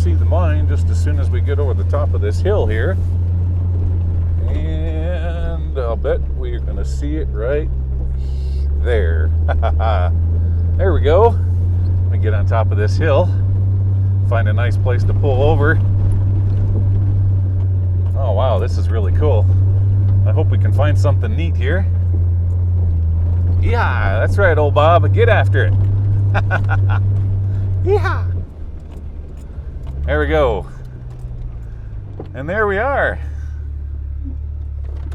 see the mine just as soon as we get over the top of this hill here. And I'll bet we're going to see it right there. There we go. Let me get on top of this hill. Find a nice place to pull over. Oh wow, this is really cool. I hope we can find something neat here. Yeah, that's right, old Bob. Get after it. Yeah. There we go. And there we are.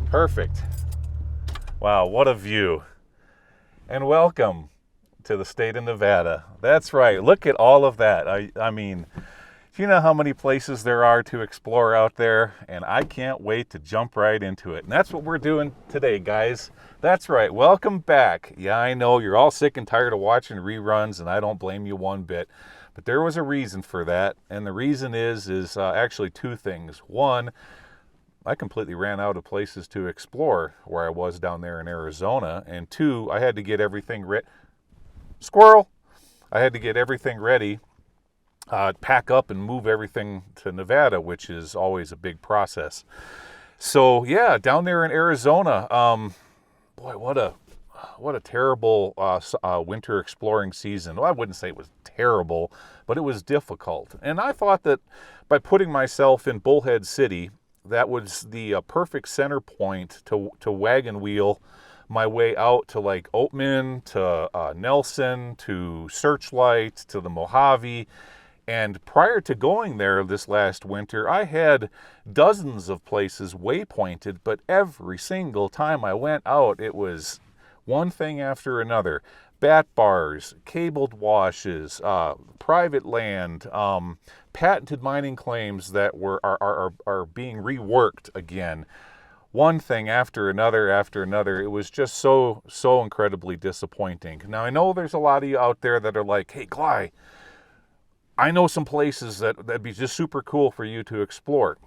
Perfect. Wow, what a view. And welcome to the state of Nevada. That's right. Look at all of that. I mean, you know how many places there are to explore out there, and I can't wait to jump right into it. And that's what we're doing today, guys. That's right. Welcome back. Yeah, I know you're all sick and tired of watching reruns, and I don't blame you one bit. But there was a reason for that, and the reason is actually two things. One, I completely ran out of places to explore where I was down there in Arizona. And two, I had to get everything ready. Squirrel! I had to get everything ready, pack up and move everything to Nevada, which is always a big process. So yeah, down there in Arizona, boy, what a terrible winter exploring season. Well, I wouldn't say it was terrible, but it was difficult. And I thought that by putting myself in Bullhead City, that was the perfect center point to wagon wheel my way out to like Oatman, to Nelson, to Searchlight, to the Mojave. And prior to going there this last winter, I had dozens of places waypointed, but every single time I went out, it was one thing after another. Bat bars, cabled washes, private land, patented mining claims that are being reworked again. One thing after another after another. It was just so incredibly disappointing. Now, I know there's a lot of you out there that are like, hey, Gly, I know some places that'd be just super cool for you to explore.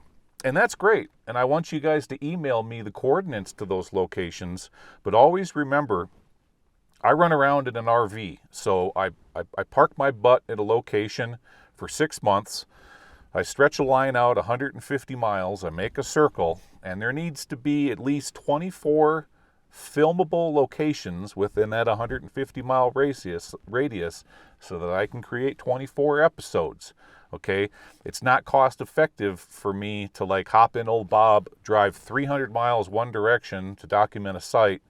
And that's great. And I want you guys to email me the coordinates to those locations. But always remember, I run around in an RV. So I park my butt at a location for 6 months. I stretch a line out 150 miles. I make a circle. And there needs to be at least 24 filmable locations within that 150-mile radius so that I can create 24 episodes. Okay, it's not cost effective for me to like hop in old Bob, drive 300 miles one direction to document a site,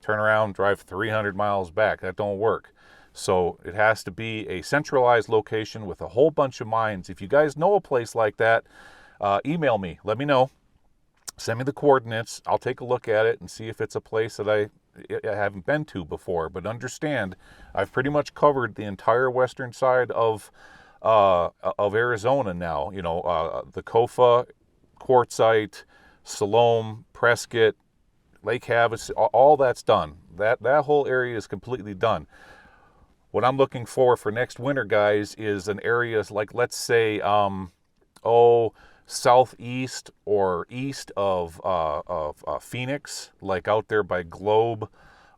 turn around, drive 300 miles back. That don't work. So it has to be a centralized location with a whole bunch of mines. If you guys know a place like that, email me. Let me know. Send me the coordinates. I'll take a look at it and see if it's a place that I haven't been to before. But understand, I've pretty much covered the entire western side of Arizona now. You know, the Kofa, Quartzsite, Siloam, Prescott, Lake Havasu, all that's done. That whole area is completely done. What I'm looking for next winter, guys, is an area like, let's say, southeast or east of Phoenix, like out there by Globe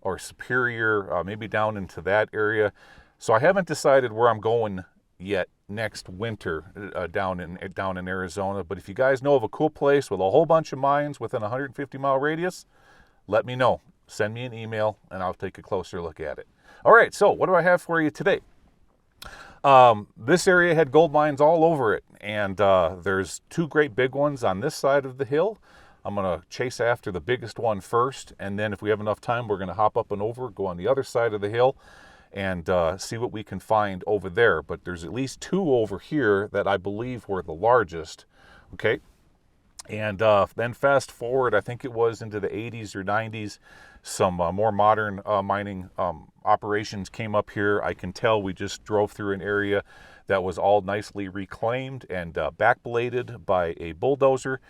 or Superior, maybe down into that area. So I haven't decided where I'm going yet next winter down in Arizona. But if you guys know of a cool place with a whole bunch of mines within a 150-mile radius, let me know. Send me an email and I'll take a closer look at it. All right, so what do I have for you today? This area had gold mines all over it, and there's two great big ones on this side of the hill. I'm going to chase after the biggest one first, and then if we have enough time, we're going to hop up and over, go on the other side of the hill, and see what we can find over there. But there's at least two over here that I believe were the largest, okay? And then fast forward, I think it was into the 80s or 90s, some more modern mining operations came up here. I can tell we just drove through an area that was all nicely reclaimed and backbladed by a bulldozer.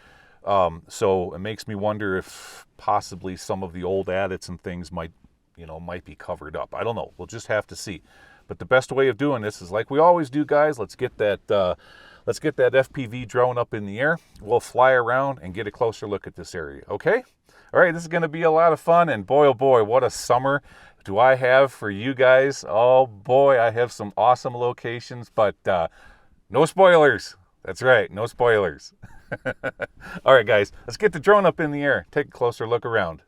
So it makes me wonder if possibly some of the old adits and things might be covered up. I don't know. We'll just have to see. But the best way of doing this is like we always do, guys. Let's get that FPV drone up in the air. We'll fly around and get a closer look at this area, okay? All right, this is going to be a lot of fun, and boy, oh boy, what a summer do I have for you guys. Oh boy, I have some awesome locations, but No spoilers. That's right, no spoilers. All right, guys, let's get the drone up in the air. Take a closer look around.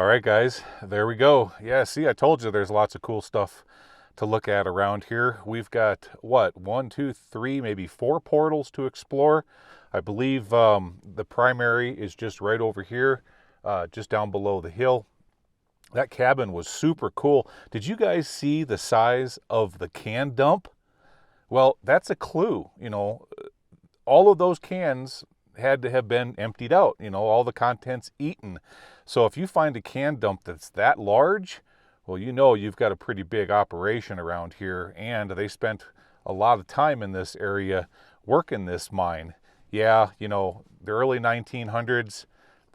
All right, guys, there we go. Yeah, see, I told you there's lots of cool stuff to look at around here. We've got, what, 1, 2, 3, maybe 4 portals to explore. I believe the primary is just right over here, just down below the hill. That cabin was super cool. Did you guys see the size of the can dump? Well, that's a clue. You know, all of those cans had to have been emptied out, you know, all the contents eaten. So if you find a can dump that's that large, well, you know you've got a pretty big operation around here, and they spent a lot of time in this area working this mine. Yeah, you know, the early 1900s,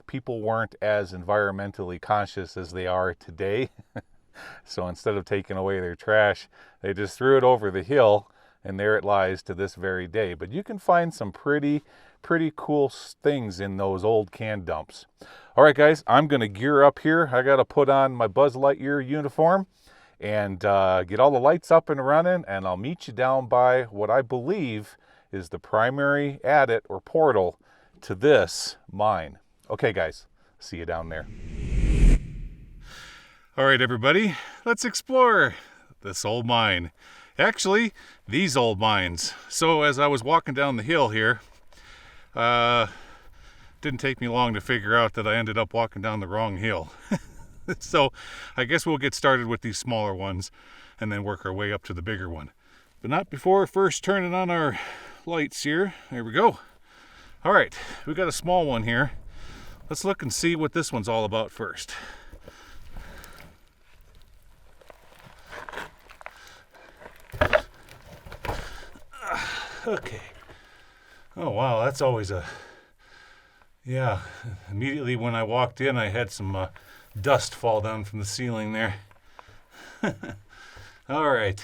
people weren't as environmentally conscious as they are today. So instead of taking away their trash, they just threw it over the hill, and there it lies to this very day. But you can find some pretty cool things in those old can dumps. All right, guys, I'm going to gear up here. I got to put on my Buzz Lightyear uniform and get all the lights up and running, and I'll meet you down by what I believe is the primary adit or portal to this mine. Okay, guys, see you down there. All right, everybody, let's explore this old mine. Actually, these old mines. So as I was walking down the hill here, didn't take me long to figure out that I ended up walking down the wrong hill. So I guess we'll get started with these smaller ones and then work our way up to the bigger one. But not before first turning on our lights here. There we go. All right, we got a small one here. Let's look and see what this one's all about first. Okay. Oh, wow, that's always a... Yeah, immediately when I walked in, I had some dust fall down from the ceiling there. All right.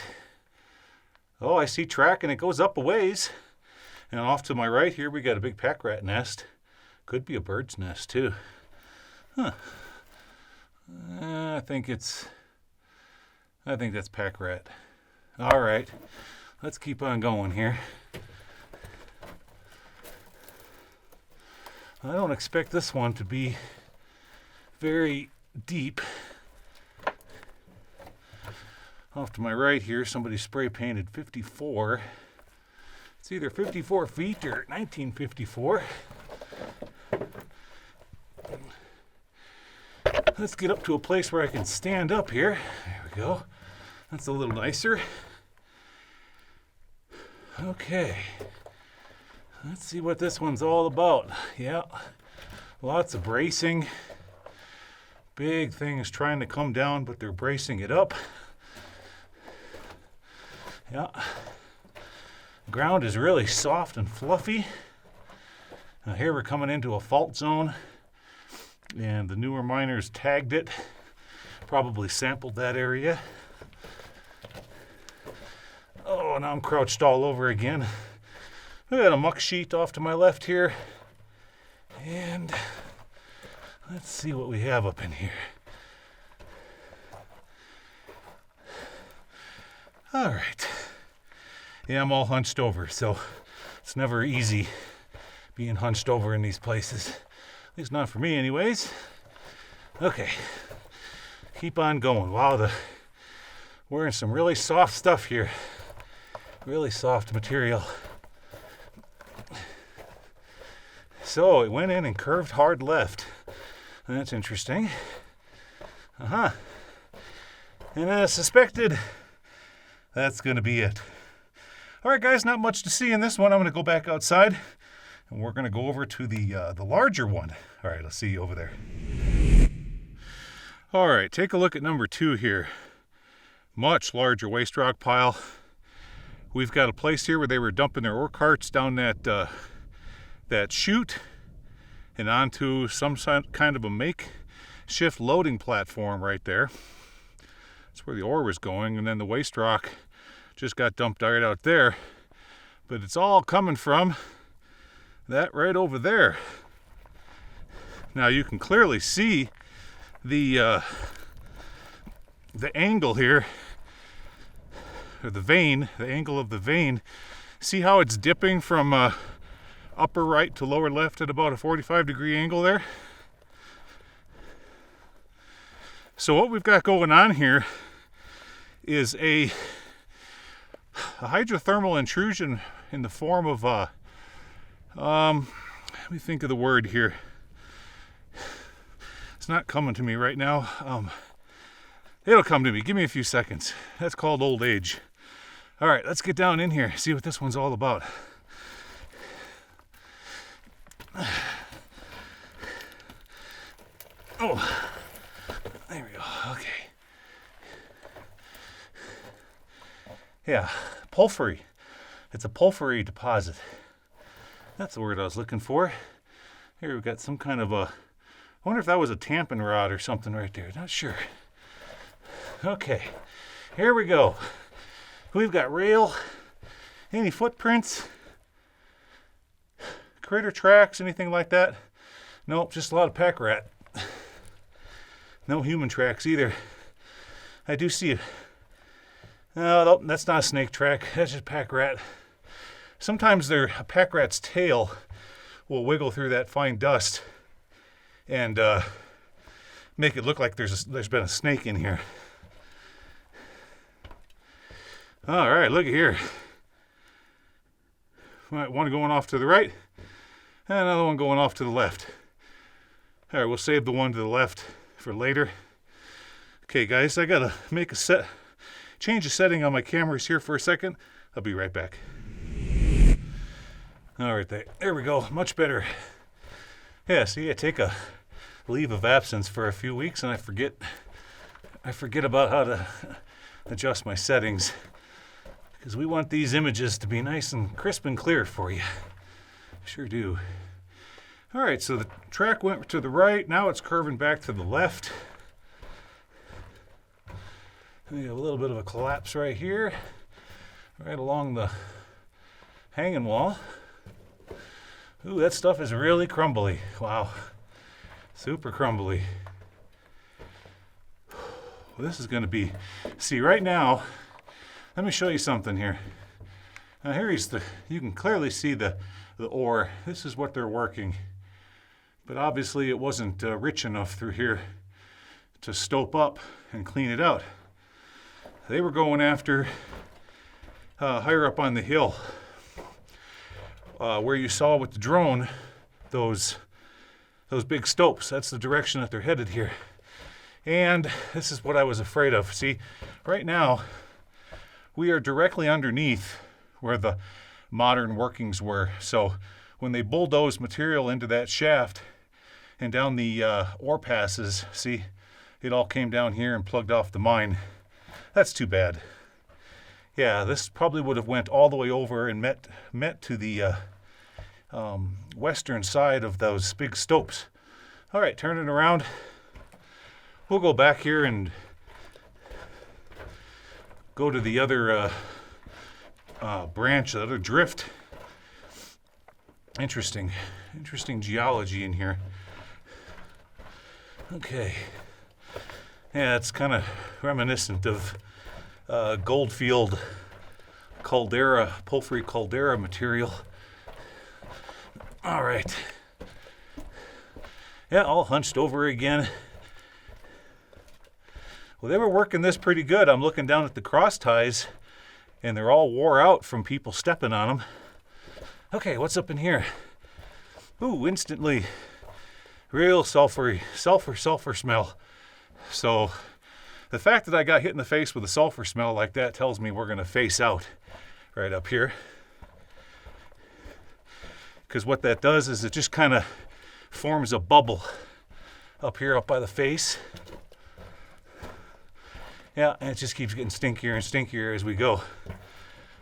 Oh, I see track, and it goes up a ways. And off to my right here, we got a big pack rat nest. Could be a bird's nest, too. Huh. I think that's pack rat. All right. Let's keep on going here. I don't expect this one to be very deep. Off to my right here, somebody spray painted 54. It's either 54 feet or 1954. Let's get up to a place where I can stand up here. There we go. That's a little nicer. Okay. Let's see what this one's all about. Yeah, lots of bracing. Big thing is trying to come down, but they're bracing it up. Yeah. The ground is really soft and fluffy. Now here we're coming into a fault zone, and the newer miners tagged it, probably sampled that area. Oh, now I'm crouched all over again. I got a muck sheet off to my left here. And let's see what we have up in here. All right. Yeah, I'm all hunched over, so it's never easy being hunched over in these places. At least not for me anyways. Okay. Keep on going. Wow, wearing some really soft stuff here. Really soft material. So it went in and curved hard left. That's interesting. And I suspected that's going to be it. All right, guys, not much to see in this one. I'm going to go back outside, and we're going to go over to the larger one. All right, I'll see you over there. All right, take a look at number 2 here. Much larger waste rock pile. We've got a place here where they were dumping their ore carts down that chute and onto some kind of a makeshift loading platform right there. That's where the ore was going, and then the waste rock just got dumped right out there. But it's all coming from that right over there. Now you can clearly see the angle here, or the vein, the angle of the vein. See how it's dipping from upper right to lower left at about a 45-degree angle there? So what we've got going on here is a hydrothermal intrusion in the form of let me think of the word here. It's not coming to me right now. It'll come to me. Give me a few seconds. That's called old age. All right, let's get down in here, see what this one's all about. Oh, there we go. Okay. Yeah, porphyry. It's a porphyry deposit. That's the word I was looking for. Here we've got some kind of I wonder if that was a tampon rod or something right there. Not sure. Okay, here we go. We've got rail. Any footprints? Critter tracks, anything like that? Nope, just a lot of pack rat. No human tracks either. I do see it. No, that's not a snake track. That's just pack rat. Sometimes a pack rat's tail will wiggle through that fine dust and make it look like there's been a snake in here. All right, look at here. One going off to the right, and another one going off to the left. All right, we'll save the one to the left for later. Okay, guys, I gotta change the setting on my cameras here for a second. I'll be right back. All right, there we go. Much better. Yeah, see, I take a leave of absence for a few weeks, and I forget about how to adjust my settings. because we want these images to be nice and crisp and clear for you. Sure do. All right, so the track went to the right. Now it's curving back to the left. We have a little bit of a collapse right here, right along the hanging wall. Ooh, that stuff is really crumbly. Wow, super crumbly. Well, this is going to be, see right now, let me show you something here. Now you can clearly see the ore. This is what they're working. But obviously it wasn't rich enough through here to stope up and clean it out. They were going after higher up on the hill, where you saw with the drone those big stopes. That's the direction that they're headed here. And this is what I was afraid of. See, right now we are directly underneath where the modern workings were. So when they bulldozed material into that shaft and down the ore passes, see, it all came down here and plugged off the mine. That's too bad. Yeah, this probably would have went all the way over and met to the western side of those big stopes. All right, turning around. We'll go back here and go to the other branch, the other drift. Interesting geology in here. Okay. Yeah, it's kind of reminiscent of Goldfield caldera, porphyry caldera material. All right. Yeah, all hunched over again. Well, they were working this pretty good. I'm looking down at the cross ties, and they're all wore out from people stepping on them. Okay, what's up in here? Ooh, instantly, real sulfur smell. So the fact that I got hit in the face with a sulfur smell like that tells me we're going to face out right up here. Because what that does is it just kind of forms a bubble up here, up by the face. Yeah, and it just keeps getting stinkier and stinkier as we go.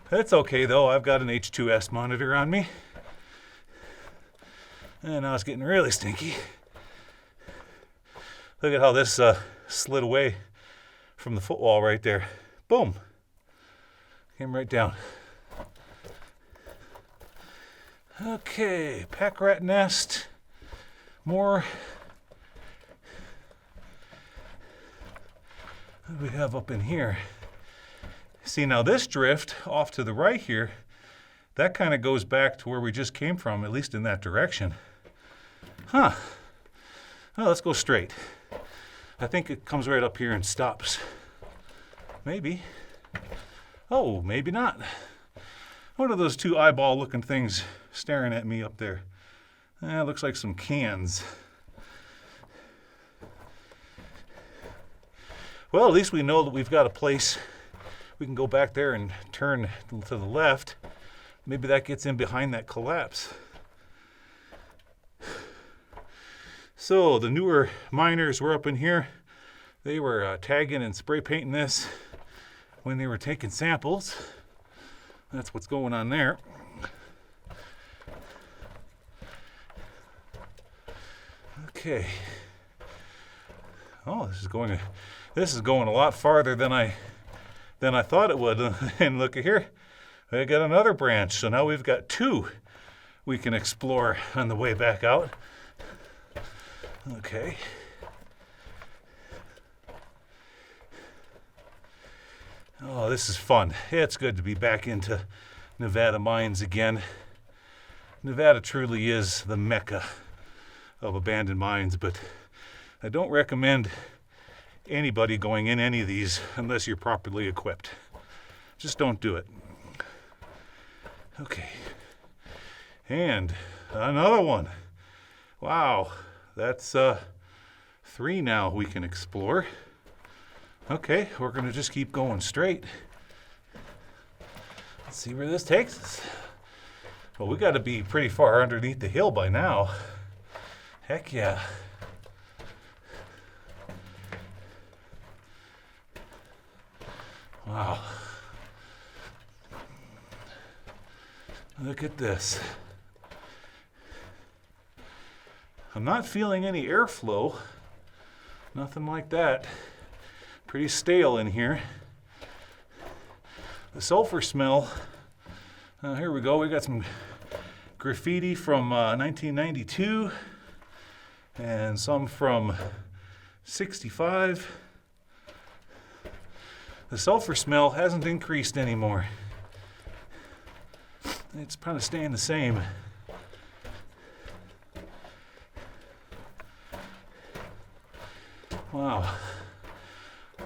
That's okay though, I've got an H2S monitor on me. And now it's getting really stinky. Look at how this slid away from the footwall right there. Boom. Came right down. Okay, pack rat nest. More. What do we have up in here? See, now this drift off to the right here, that kind of goes back to where we just came from, at least in that direction. Huh. Well, let's go straight. I think it comes right up here and stops. Maybe. Oh, maybe not. What are those two eyeball-looking things staring at me up there? It looks like some cans. Well, at least we know that we've got a place. We can go back there and turn to the left. Maybe that gets in behind that collapse. So the newer miners were up in here. They were tagging and spray painting this when they were taking samples. That's what's going on there. Okay. Oh, this is going a lot farther than I thought it would. And look at here, I got another branch. So now we've got two we can explore on the way back out. Okay. Oh, this is fun. It's good to be back into Nevada mines again. Nevada truly is the mecca of abandoned mines, but I don't recommend anybody going in any of these unless you're properly equipped. Just don't do it. Okay. And another one. Wow. That's 3 now we can explore. Okay, we're going to just keep going straight. Let's see where this takes us. Well, we got to be pretty far underneath the hill by now. Heck yeah. Wow. Look at this. I'm not feeling any airflow. Nothing like that. Pretty stale in here. The sulfur smell. Here we go. We got some graffiti from 1992 and some from 65. The sulfur smell hasn't increased anymore. It's kind of staying the same. Wow.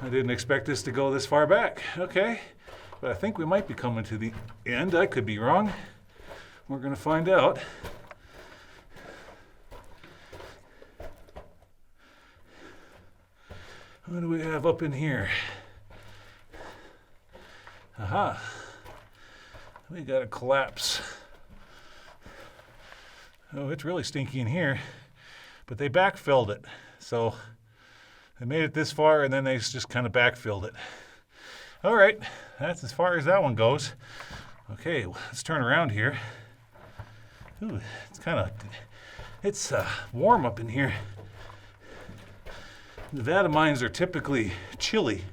I didn't expect this to go this far back. Okay. But I think we might be coming to the end. I could be wrong. We're going to find out. What do we have up in here? Aha. We got a collapse. Oh, it's really stinky in here. But they backfilled it. So they made it this far and then they just kind of backfilled it. All right, that's as far as that one goes. Okay, let's turn around here. Ooh, it's warm up in here. Nevada mines are typically chilly.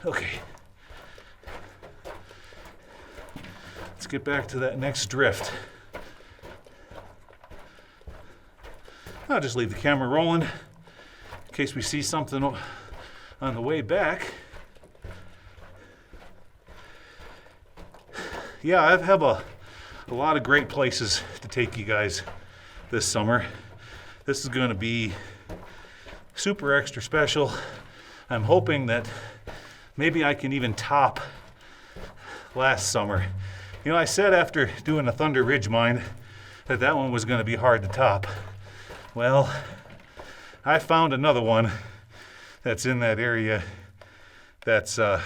Okay. Let's get back to that next drift. I'll just leave the camera rolling in case we see something on the way back. Yeah, I have a lot of great places to take you guys this summer. This is going to be super extra special. I'm hoping that maybe I can even top last summer. You know, I said after doing the Thunder Ridge mine that one was going to be hard to top. Well, I found another one that's in that area that's well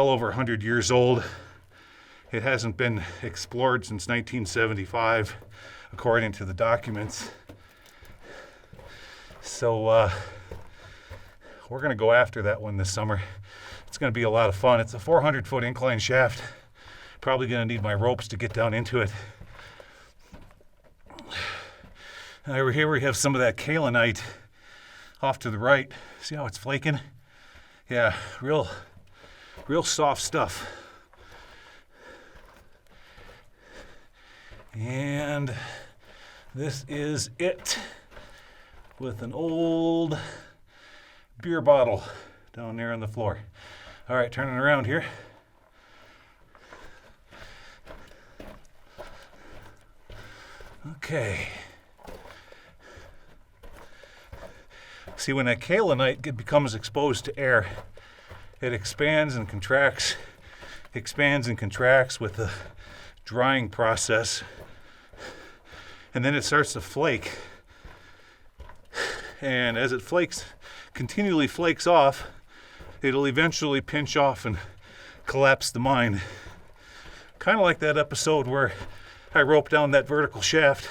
over 100 years old. It hasn't been explored since 1975, according to the documents. So we're going to go after that one this summer. It's going to be a lot of fun. It's a 400-foot incline shaft. Probably going to need my ropes to get down into it. Over here we have some of that kaolinite off to the right. See how it's flaking? Yeah, real soft stuff. And this is it, with an old beer bottle down there on the floor. All right, turning around here. Okay. See, when that kaolinite becomes exposed to air, it expands and contracts with the drying process. And then it starts to flake. And as it continually flakes off, it'll eventually pinch off and collapse the mine. Kind of like that episode where I roped down that vertical shaft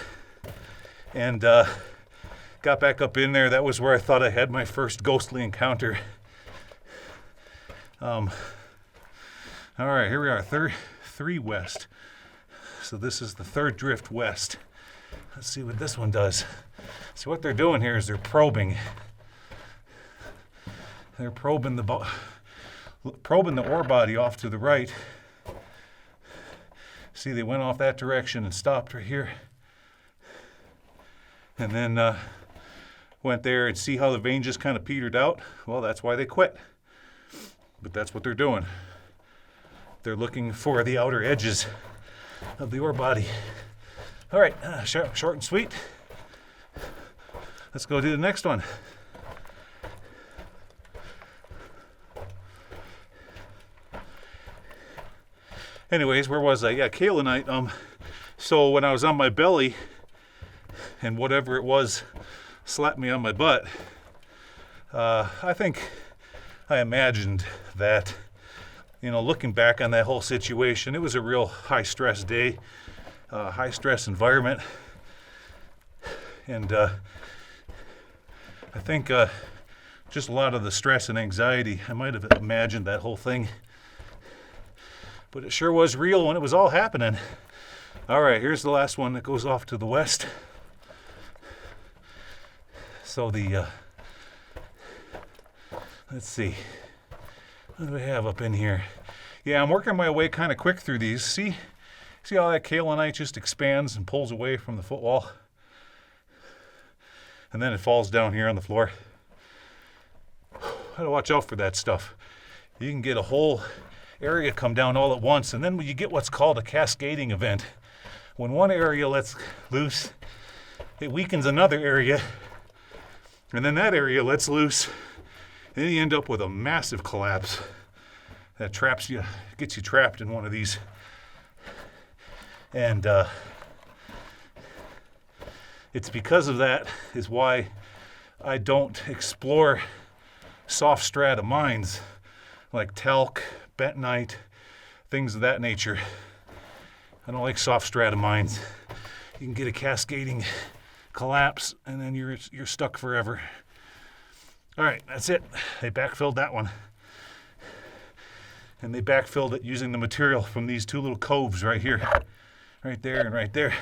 and got back up in there. That was where I thought I had my first ghostly encounter. All right, here we are, 3 west. So this is the third drift west. Let's see what this one does. So what they're doing here is they're probing. They're probing the ore body off to the right. See, they went off that direction and stopped right here. And then went there and see how the vein just kind of petered out. Well, that's why they quit. But that's what they're doing. They're looking for the outer edges of the ore body. All right, short and sweet. Let's go do the next one. Anyways, where was I? Yeah, kaolinite. So when I was on my belly and whatever it was slapped me on my butt, I think I imagined that, looking back on that whole situation, it was a real high-stress day, high-stress environment. And I think just a lot of the stress and anxiety, I might have imagined that whole thing. but it sure was real when it was all happening. All right, here's the last one that goes off to the west. So let's see, what do we have up in here? Yeah, I'm working my way kind of quick through these. See how that kaolinite just expands and pulls away from the footwall? And then it falls down here on the floor. Gotta watch out for that stuff. You can get a whole area come down all at once, and then when you get what's called a cascading event, when one area lets loose, it weakens another area, and then that area lets loose, and then you end up with a massive collapse that traps you, gets you trapped in one of these. And it's because of that is why I don't explore soft strata mines like talc, bentonite, things of that nature. I don't like soft strata mines. You can get a cascading collapse and then you're stuck forever. All right, that's it. They backfilled that one. And they backfilled it using the material from these two little coves right here. Right there and right there.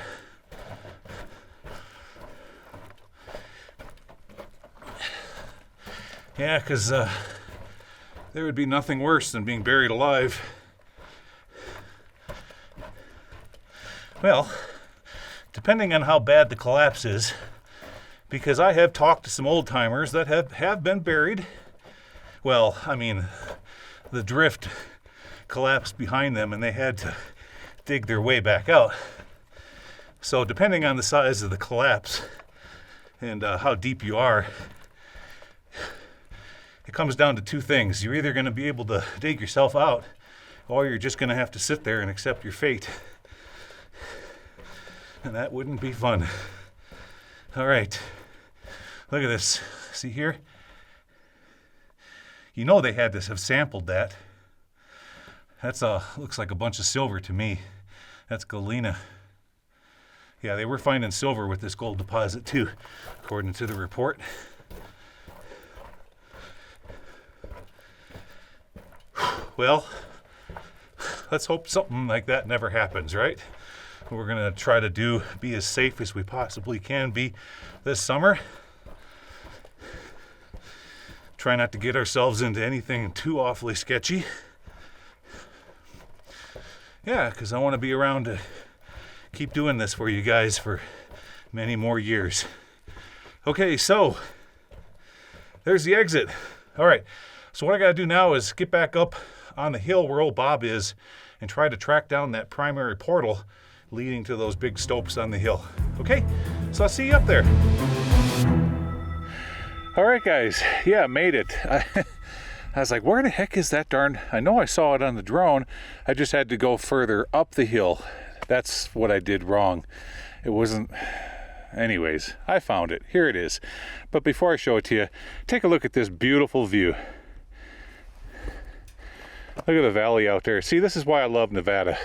Yeah, because there would be nothing worse than being buried alive. Well, depending on how bad the collapse is, because I have talked to some old timers that have been buried. Well, I mean, the drift collapsed behind them and they had to dig their way back out. So depending on the size of the collapse and how deep you are, it comes down to two things. You're either going to be able to dig yourself out, or you're just going to have to sit there and accept your fate. And that wouldn't be fun. All right, look at this. See here? You know they had to have sampled that. That's looks like a bunch of silver to me. That's galena. Yeah, they were finding silver with this gold deposit too, according to the report. Well, let's hope something like that never happens, right? We're gonna try to be as safe as we possibly can be this summer. Try not to get ourselves into anything too awfully sketchy. Yeah, because I want to be around to keep doing this for you guys for many more years. Okay, so there's the exit. All right, so what I got to do now is get back up on the hill where old Bob is and try to track down that primary portal leading to those big stopes on the hill. Okay, so I'll see you up there. All right, guys. Yeah, made it. I was like, where the heck is that darn... I know I saw it on the drone. I just had to go further up the hill. That's what I did wrong. It wasn't... Anyways, I found it. Here it is. But before I show it to you, take a look at this beautiful view. Look at the valley out there. See, this is why I love Nevada.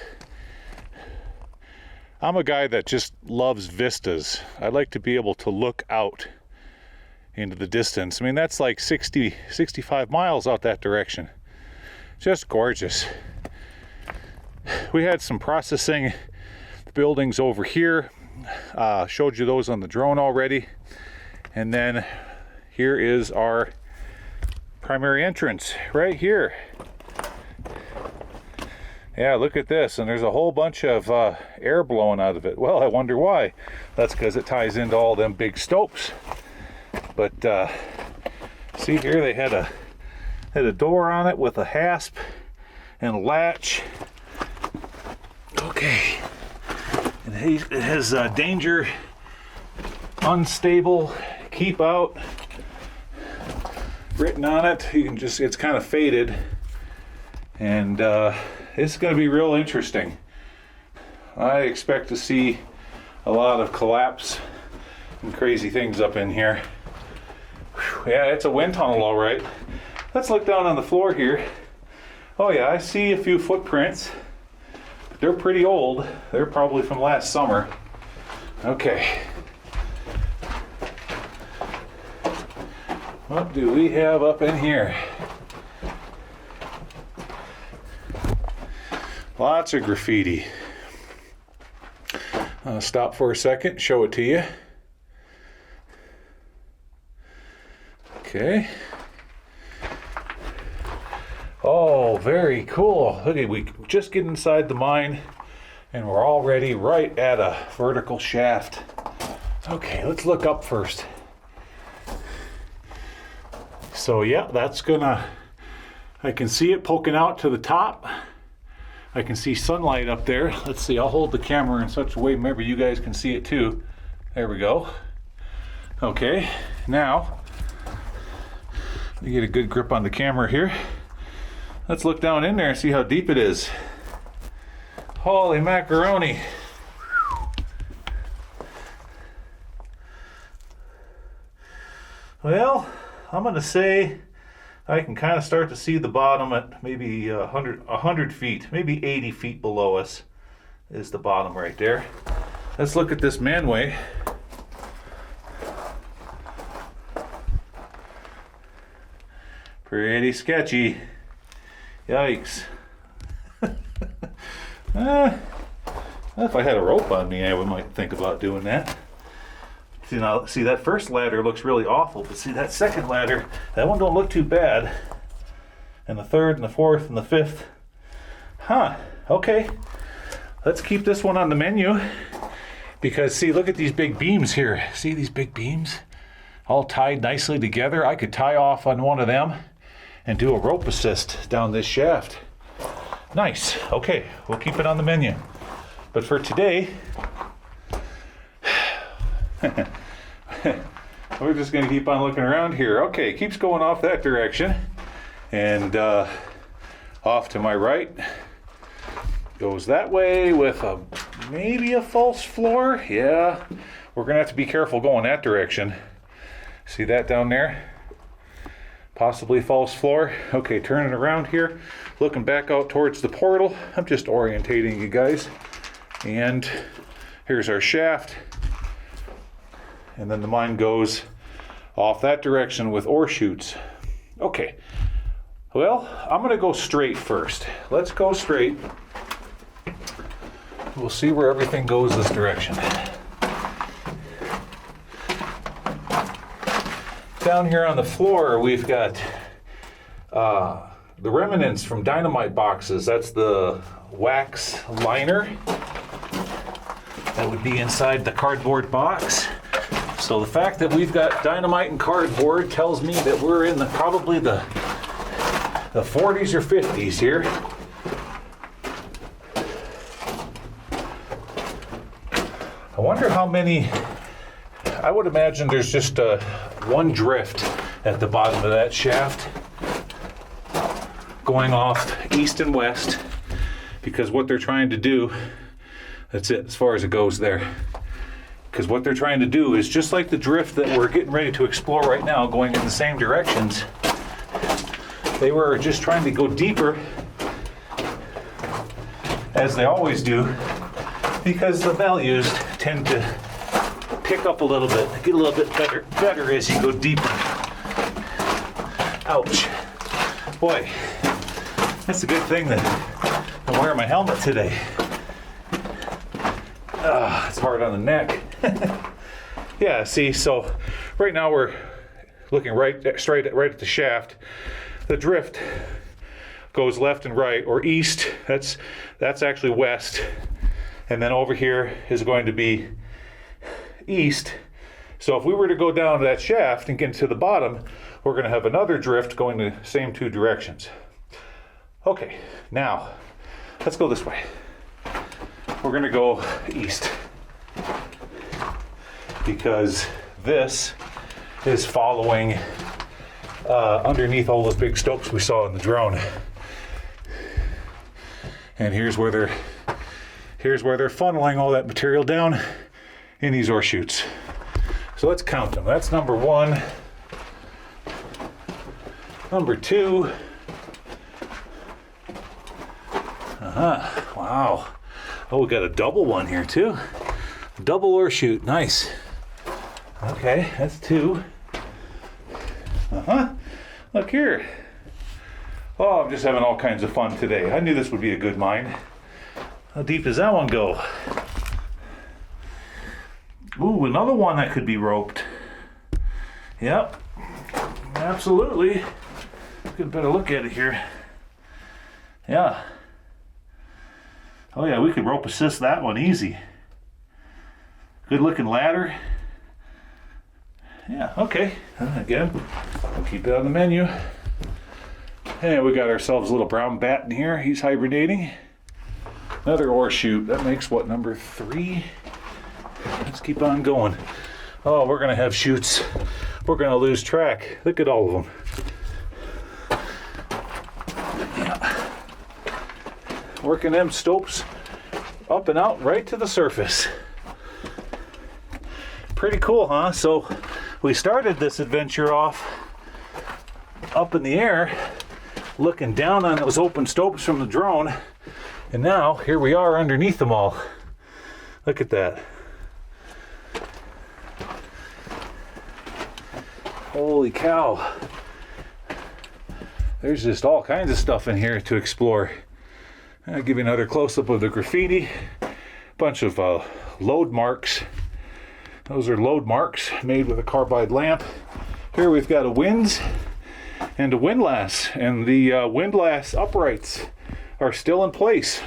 I'm a guy that just loves vistas. I like to be able to look out into the distance. I mean, that's like 65 miles out that direction. Just gorgeous. We had some processing buildings over here. Showed you those on the drone already. And then here is our primary entrance right here. Yeah, look at this, and there's a whole bunch of air blowing out of it. Well, I wonder why. That's because it ties into all them big stopes. But see here, they had a door on it with a hasp and a latch. Okay, and it has danger, unstable, keep out written on it. You can just, it's kind of faded, and it's going to be real interesting. I expect to see a lot of collapse and crazy things up in here. Whew, yeah, it's a wind tunnel, all right. Let's look down on the floor here. Oh yeah, I see a few footprints. They're pretty old. They're probably from last summer. Okay. What do we have up in here? Lots of graffiti. Stop for a second, show it to you. Okay. Oh, very cool. Look at, we just get inside the mine and we're already right at a vertical shaft. Okay, let's look up first. So yeah, that's gonna, I can see it poking out to the top. I can see sunlight up there. Let's see, I'll hold the camera in such a way maybe you guys can see it too. There we go. Okay, now, let me get a good grip on the camera here. Let's look down in there and see how deep it is. Holy macaroni. Well, I'm gonna say I can kind of start to see the bottom at maybe 100 feet, maybe 80 feet below us is the bottom right there. Let's look at this manway. Pretty sketchy. Yikes. If I had a rope on me, I might think about doing that. See, that first ladder looks really awful, but see that second ladder, that one don't look too bad. And the third and the fourth and the fifth. Huh, okay. Let's keep this one on the menu. Because see, look at these big beams here. See these big beams? All tied nicely together. I could tie off on one of them and do a rope assist down this shaft. Nice, okay, we'll keep it on the menu. But for today, we're just gonna keep on looking around here. Okay, keeps going off that direction. And off to my right, goes that way with maybe a false floor. Yeah, we're gonna have to be careful going that direction. See that down there? Possibly false floor. Okay, turning around here, looking back out towards the portal. I'm just orientating you guys. And here's our shaft. And then the mine goes off that direction with ore chutes. Okay, well, I'm gonna go straight first. Let's go straight. We'll see where everything goes this direction. Down here on the floor, we've got the remnants from dynamite boxes. That's the wax liner that would be inside the cardboard box. So the fact that we've got dynamite and cardboard tells me that we're in probably the 40s or 50s here. I wonder how many. I would imagine there's just one drift at the bottom of that shaft going off east and west, because what they're trying to do, that's it as far as it goes there. Because what they're trying to do is just like the drift that we're getting ready to explore right now, going in the same directions. They were just trying to go deeper, as they always do, because the values tend to pick up a little bit, get a little bit better as you go deeper. Ouch. Boy, that's a good thing that I'm wearing my helmet today. It's hard on the neck. Yeah, see, so right now we're looking straight at the shaft. The drift goes left and right, or east. That's actually west. And then over here is going to be east. So if we were to go down that shaft and get to the bottom, we're going to have another drift going the same two directions. Okay, now let's go this way. We're going to go east, because this is following underneath all those big stopes we saw in the drone. And here's where they're funneling all that material down in these ore chutes. So let's count them. That's number one. Number two. Wow. Oh, we got a double one here too. Double ore chute, nice. Okay, that's two. Look here. Oh, I'm just having all kinds of fun today. I knew this would be a good mine. How deep does that one go? Ooh, another one that could be roped. Yep, absolutely. Get a better look at it here. Yeah. Oh yeah, we could rope assist that one easy. Good looking ladder. Yeah, okay. Again, we'll keep it on the menu. And we got ourselves a little brown bat in here. He's hibernating. Another ore chute. That makes what, number 3? Let's keep on going. Oh, we're gonna have chutes. We're gonna lose track. Look at all of them. Yeah. Working them stopes up and out right to the surface. Pretty cool, huh? So we started this adventure off up in the air, looking down on those open stopes from the drone, and now here we are underneath them all. Look at that. Holy cow. There's just all kinds of stuff in here to explore. I'll give you another close-up of the graffiti. Bunch of load marks. Those are load marks made with a carbide lamp. Here we've got a winds and a windlass, and the windlass uprights are still in place.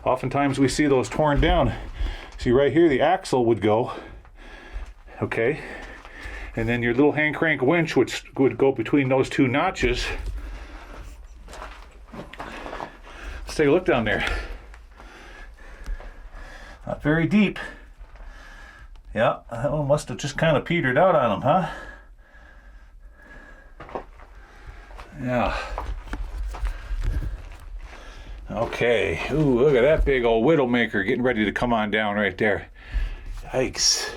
Oftentimes we see those torn down. See right here, the axle would go, okay, and then your little hand crank winch would go between those two notches. Let's take a look down there. Not very deep. Yeah, that one must have just kind of petered out on him, huh? Yeah. Okay. Ooh, look at that big old Widowmaker getting ready to come on down right there. Yikes.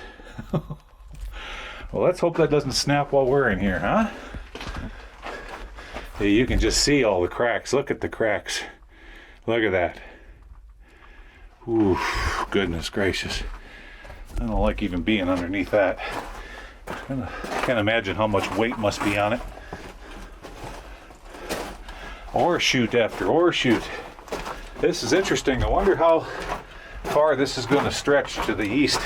Well, let's hope that doesn't snap while we're in here, huh? Hey, you can just see all the cracks. Look at the cracks. Look at that. Ooh, goodness gracious. I don't like even being underneath that. I can't imagine how much weight must be on it. Ore chute after ore chute. This is interesting. I wonder how far this is going to stretch to the east.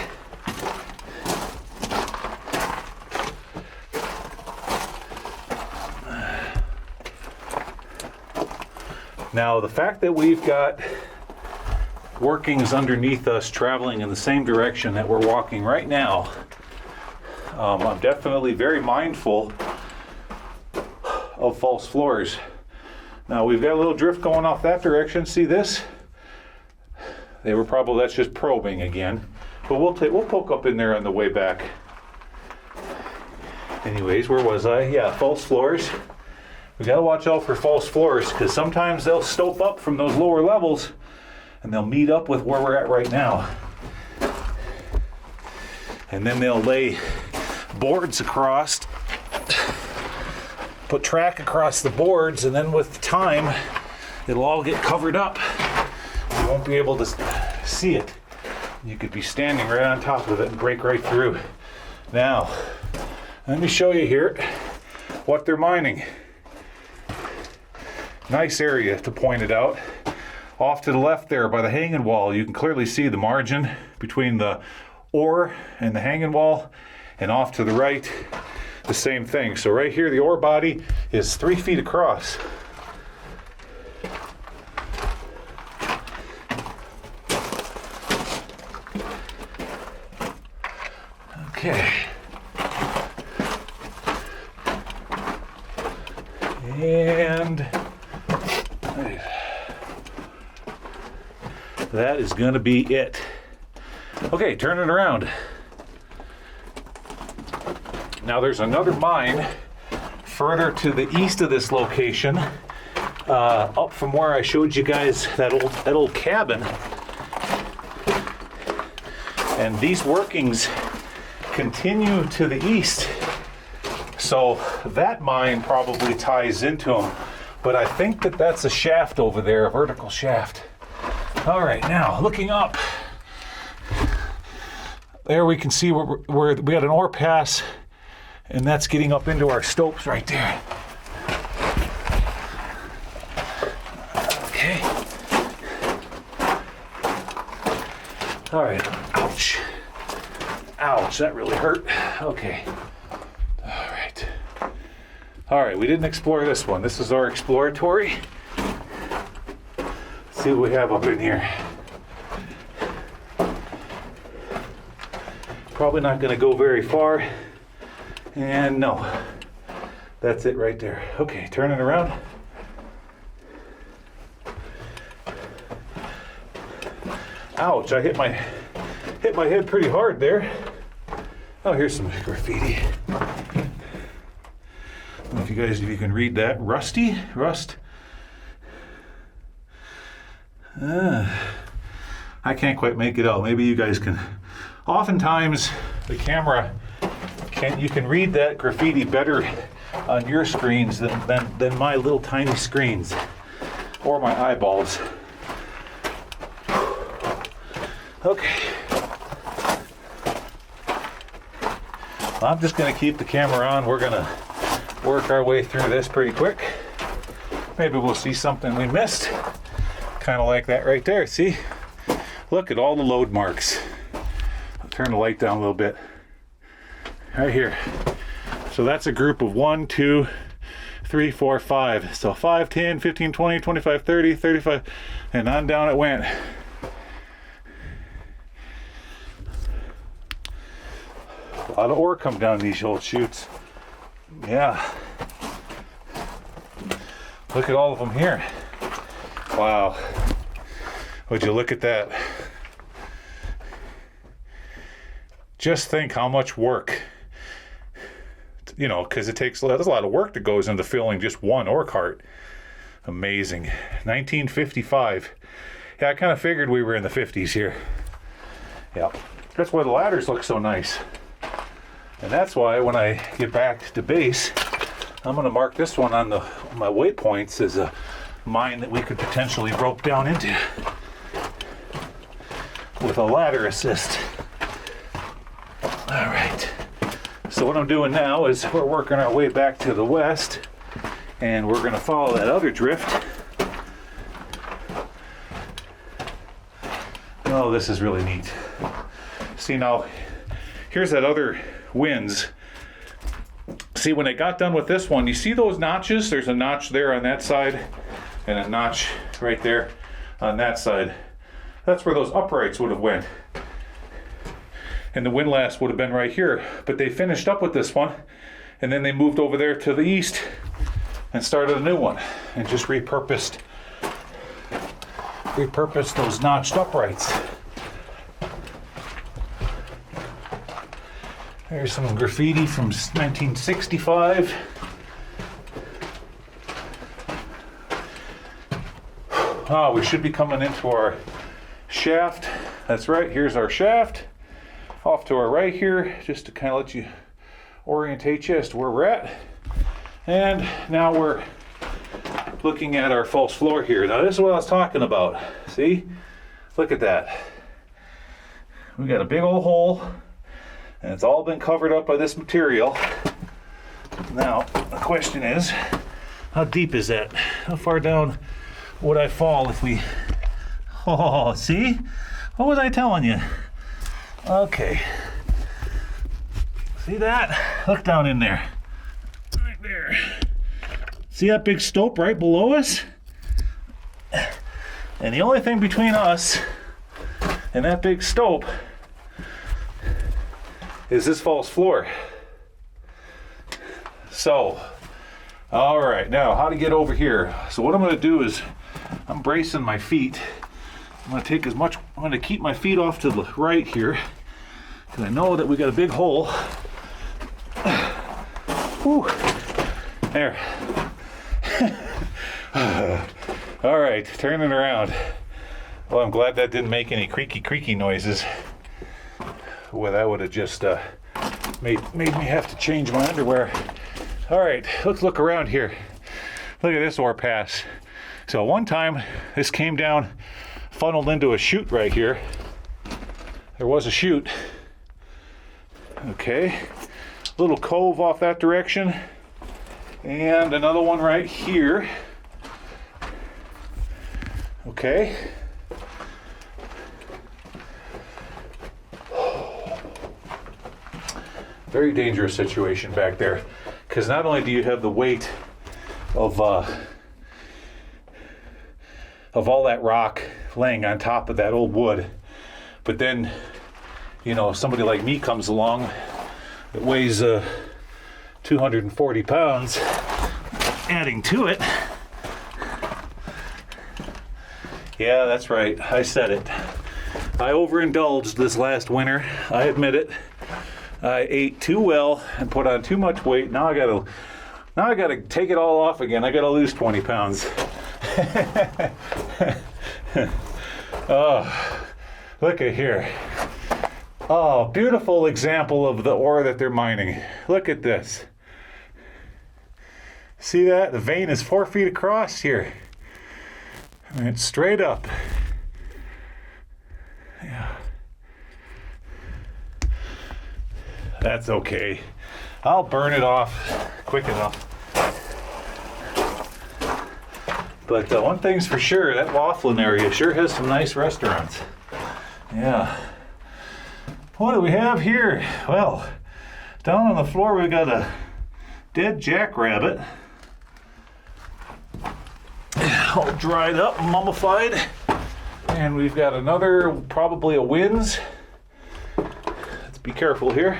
Now, the fact that we've got workings underneath us traveling in the same direction that we're walking right now, I'm definitely very mindful of false floors. Now we've got a little drift going off that direction. See this? They were probably, that's just probing again. But we'll poke up in there on the way back. Anyways, where was I? Yeah, false floors. We gotta watch out for false floors because sometimes they'll stope up from those lower levels and they'll meet up with where we're at right now. And then they'll lay boards across, put track across the boards, and then with time, it'll all get covered up. You won't be able to see it. You could be standing right on top of it and break right through. Now, let me show you here what they're mining. Nice area to point it out. Off to the left there by the hanging wall, you can clearly see the margin between the ore and the hanging wall, and off to the right, the same thing. So right here, the ore body is 3 feet across. Okay. And that is going to be it. Okay, turn it around. Now there's another mine further to the east of this location, up from where I showed you guys that old cabin. And these workings continue to the east. So that mine probably ties into them. But I think that that's a shaft over there, a vertical shaft. All right, now looking up. There we can see where we had an ore pass, and that's getting up into our stopes right there. Okay. All right, ouch. Ouch, that really hurt. Okay. All right, we didn't explore this one. This is our exploratory. Let's see what we have up in here. Probably not gonna go very far. And no, that's it right there. Okay, turn it around. Ouch, I hit my head pretty hard there. Oh, here's some graffiti. I don't know if you can read that. Rust. I can't quite make it out. Maybe you guys can. Oftentimes, the camera you can read that graffiti better on your screens than my little tiny screens or my eyeballs. Okay. Well, I'm just going to keep the camera on. We're going to work our way through this pretty quick. Maybe we'll see something we missed. Kind of like that right there. See? Look at all the load marks. I'll turn the light down a little bit. Right here. So that's a group of 1, 2, 3, 4, 5. So 5, 10, 15, 20, 25, 30, 35, and on down it went. A lot of ore come down these old chutes. Yeah. Look at all of them here. Wow. Would you look at that? Just think how much work, you know, because there's a lot of work that goes into filling just one ore cart. Amazing. 1955. Yeah, I kind of figured we were in the 50s here. Yeah. That's why the ladders look so nice. And that's why when I get back to base, I'm going to mark this one on my waypoints as a mine that we could potentially rope down into with a ladder assist. All right. So what I'm doing now is we're working our way back to the west, and we're going to follow that other drift. Oh, this is really neat. See, now here's that other winds. See, when I got done with this one, you see those notches? There's a notch there on that side and a notch right there on that side. That's where those uprights would have went. And the windlass would have been right here. But they finished up with this one, and then they moved over there to the east and started a new one and just repurposed those notched uprights. There's some graffiti from 1965. Oh, we should be coming into our shaft. That's right, here's our shaft. Off to our right here, just to kind of let you orientate you as to where we're at. And now we're looking at our false floor here. Now this is what I was talking about. See? Look at that. We got a big old hole, and it's all been covered up by this material. Now, the question is, how deep is that? How far down would I fall if we... Oh, see? What was I telling you? Okay. See that? Look down in there. Right there. See that big stope right below us? And the only thing between us and that big stope is this false floor. So, all right, now how to get over here. So what I'm going to do is I'm bracing my feet. I'm going to keep my feet off to the right here because I know that we got a big hole. Whew. There. All right, turning around. Well, I'm glad that didn't make any creaky noises. Well, that would have just made me have to change my underwear. All right, let's look around here. Look at this ore pass. So one time this came down, funneled into a chute right here. There was a chute. Okay, little cove off that direction, and another one right here. Okay. Very dangerous situation back there, because not only do you have the weight of all that rock laying on top of that old wood, but then, you know, somebody like me comes along that weighs 240 pounds, adding to it. Yeah, that's right. I said it. I overindulged this last winter. I admit it. I ate too well and put on too much weight. Now I gotta take it all off again. I gotta lose 20 pounds. Oh, look at here. Oh, beautiful example of the ore that they're mining. Look at this. See that? The vein is 4 feet across here. And it's straight up. Yeah. That's okay. I'll burn it off quick enough. But one thing's for sure, that Laughlin area sure has some nice restaurants. Yeah. What do we have here? Well, down on the floor we got a dead jackrabbit. All dried up, mummified. And we've got another, probably a Wins. Let's be careful here.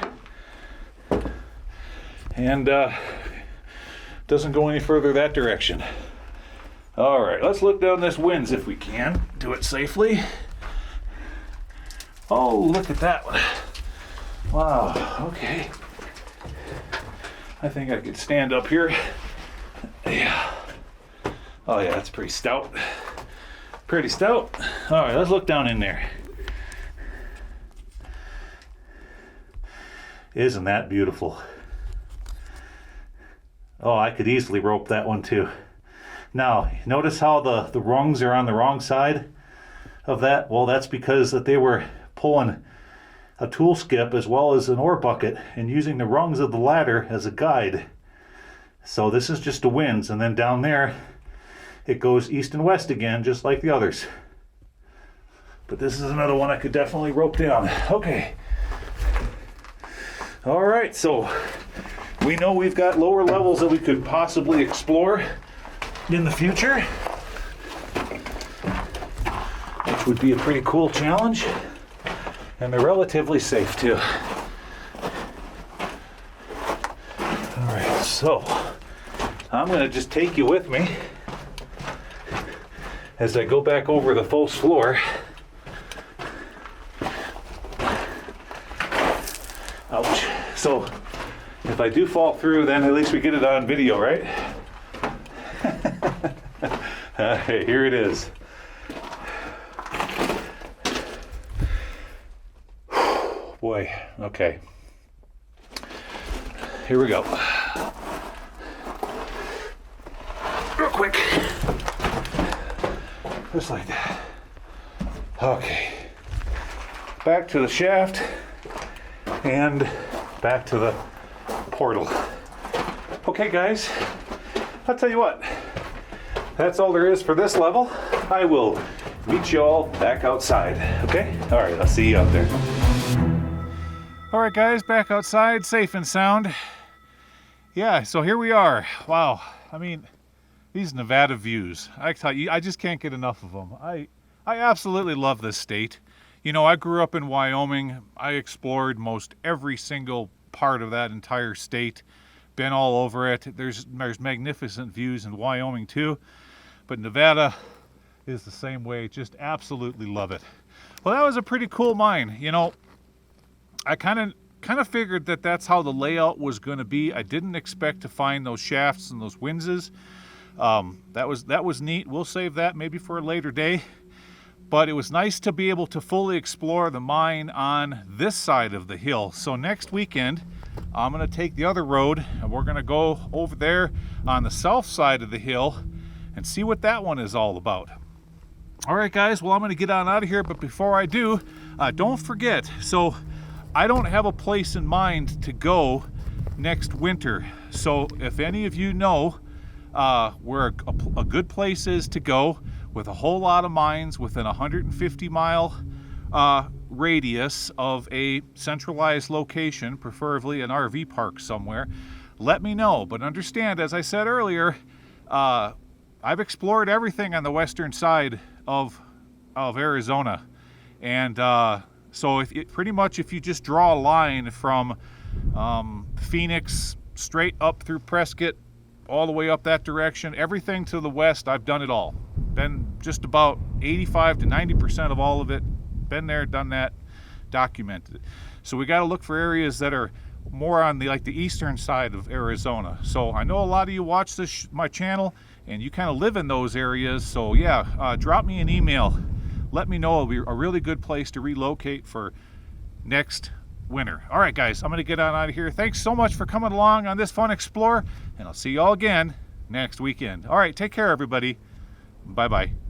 And doesn't go any further that direction. All right, let's look down this Wins if we can. Do it safely. Oh, look at that one. Wow, okay. I think I could stand up here. Yeah. Oh yeah, that's pretty stout. Pretty stout. All right, let's look down in there. Isn't that beautiful? Oh, I could easily rope that one too. Now, notice how the rungs are on the wrong side of that? Well, that's because that they were pulling a tool skip as well as an ore bucket and using the rungs of the ladder as a guide. So this is just a Wins, and then down there it goes east and west again, just like the others. But this is another one I could definitely rope down. Okay. All right, so we know we've got lower levels that we could possibly explore in the future, which would be a pretty cool challenge, and they're relatively safe too. All right, so I'm going to just take you with me as I go back over the false floor. Ouch. So if I do fall through, then at least we get it on video, right? Hey, here it is. Boy, okay. Here we go. Real quick. Just like that. Okay. Back to the shaft and back to the portal. Okay, guys, I'll tell you what. That's all there is for this level. I will meet you all back outside, okay? All right, I'll see you out there. All right, guys, back outside, safe and sound. Yeah, so here we are. Wow, I mean, these Nevada views, I tell you, I just can't get enough of them. I absolutely love this state. You know, I grew up in Wyoming. I explored most every single part of that entire state. Been all over it. There's magnificent views in Wyoming too, but Nevada is the same way. Just absolutely love it. Well, that was a pretty cool mine. You know, I kind of figured that that's how the layout was going to be. I didn't expect to find those shafts and those Winses. That was neat. We'll save that maybe for a later day. But it was nice to be able to fully explore the mine on this side of the hill. So next weekend, I'm going to take the other road and we're going to go over there on the south side of the hill and see what that one is all about. All right, guys, well, I'm going to get on out of here. But before I do, don't forget, so I don't have a place in mind to go next winter. So if any of you know where a good place is to go with a whole lot of mines within a 150 mile radius of a centralized location, preferably an RV park somewhere, let me know. But understand, as I said earlier, I've explored everything on the western side of Arizona. And so pretty much if you just draw a line from Phoenix straight up through Prescott, all the way up that direction, everything to the west, I've done it all. Been just about 85 to 90% of all of it. Been there, done that, documented it. So we got to look for areas that are more on the eastern side of Arizona. So I know a lot of you watch my channel and you kind of live in those areas. So yeah, drop me an email. Let me know. It'll be a really good place to relocate for next winter. All right, guys, I'm going to get on out of here. Thanks so much for coming along on this fun explore, and I'll see you all again next weekend. All right, take care, everybody. Bye-bye.